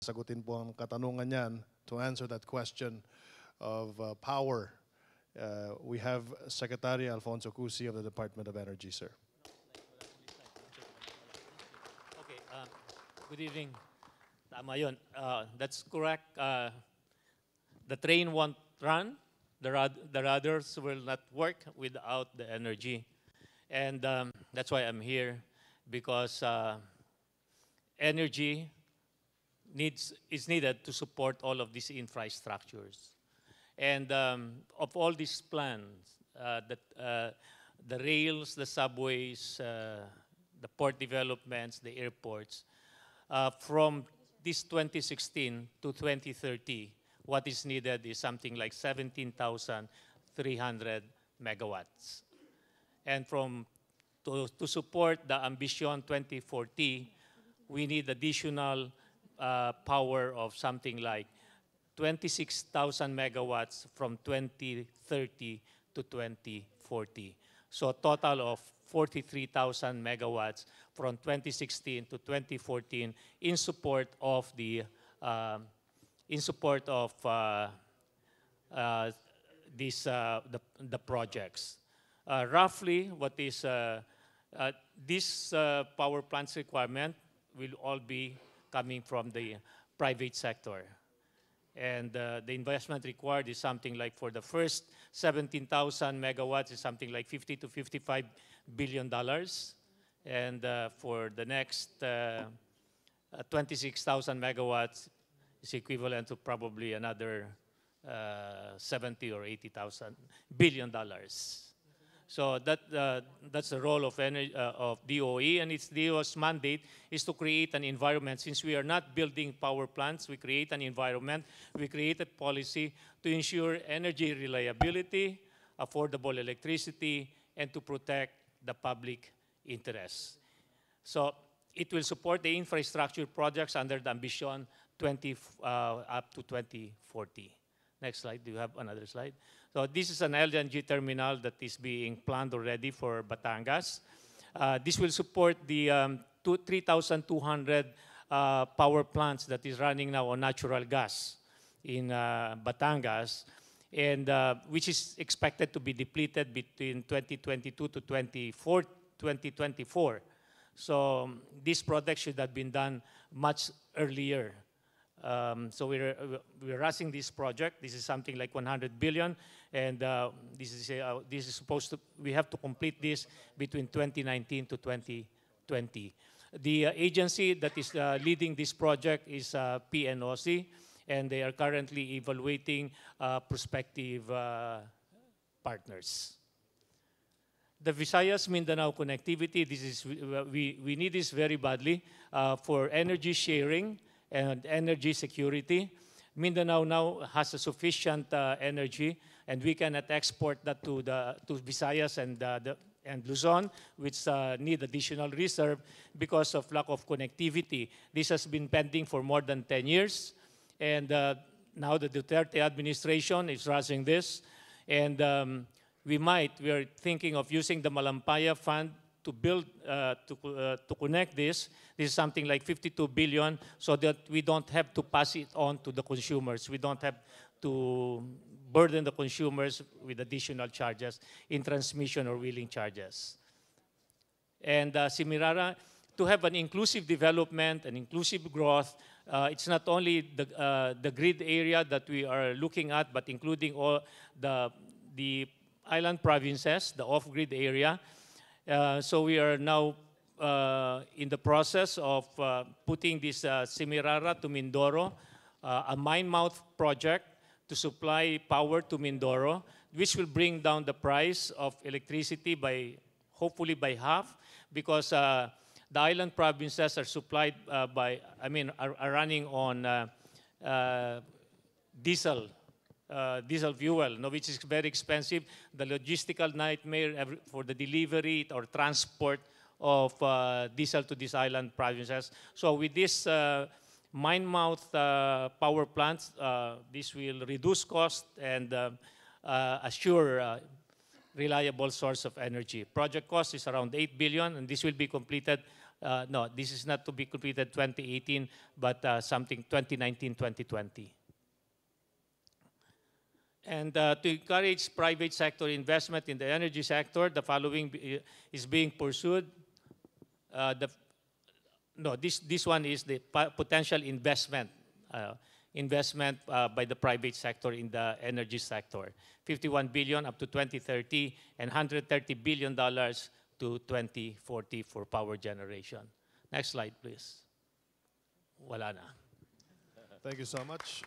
sagutin po ang katanungan niyan to answer that question of power. We have Secretary Alfonso Cusi of the Department of Energy, sir. Okay, good evening. Tama yun. That's correct. The train won't run. The rudders will not work without the energy. And that's why I'm here, because energy is needed to support all of these infrastructures. And of all these plans, the rails, the subways, the port developments, the airports, from this 2016 to 2030, what is needed is something like 17,300 megawatts. And to support the Ambition 2040, we need additional power of something like 26,000 megawatts from 2030 to 2040. So a total of 43,000 megawatts from 2016 to 2014 in support of the projects. Roughly, what is this power plant's requirement will all be coming from the private sector. And the investment required is something like, for the first 17,000 megawatts is something like $50 to $55 billion. And for the next 26,000 megawatts is equivalent to probably another 70 or 80,000 billion dollars. So that's the role of DOE, and its DOE's mandate is to create an environment. Since we are not building power plants, we create an environment, we create a policy to ensure energy reliability, affordable electricity, and to protect the public interest. So it will support the infrastructure projects under the Ambition 20 up to 2040. Next slide. Do you have another slide? So this is an LNG terminal that is being planned already for Batangas. This will support the 3,200 power plants that is running now on natural gas in Batangas, and which is expected to be depleted between 2022 to 2024. So this project should have been done much earlier. So we're rushing this project. This is something like 100 billion, and this is supposed to, we have to complete this between 2019 to 2020. The agency that is leading this project is PNOC, and they are currently evaluating prospective partners. The Visayas Mindanao connectivity, this is, we need this very badly for energy sharing and energy security. Mindanao now has a sufficient energy, and we cannot export that to Visayas and Luzon, which need additional reserve because of lack of connectivity. This has been pending for more than 10 years, and now the Duterte administration is rushing this, and we are thinking of using the Malampaya Fund to build, to connect this. This is something like 52 billion, so that we don't have to pass it on to the consumers. We don't have to burden the consumers with additional charges in transmission or wheeling charges. And Simirara, to have an inclusive development and inclusive growth, it's not only the grid area that we are looking at, but including all the island provinces, the off-grid area. So we are now in the process of putting this Simirara to Mindoro, a mine mouth project to supply power to Mindoro, which will bring down the price of electricity hopefully by half, because the island provinces are supplied are running on diesel fuel, which is very expensive. The logistical nightmare for the delivery or transport of diesel to these island provinces. So with this mine mouth power plants, this will reduce cost and assure reliable source of energy. Project cost is around 8 billion, and this will be completed no, this is not to be completed 2018, but something 2019, 2020. And to encourage private sector investment in the energy sector, the following is being pursued. This one is the potential investment by the private sector in the energy sector. 51 billion up to 2030 and $130 billion to 2040 for power generation. Next slide, please. Wala na. Thank you so much.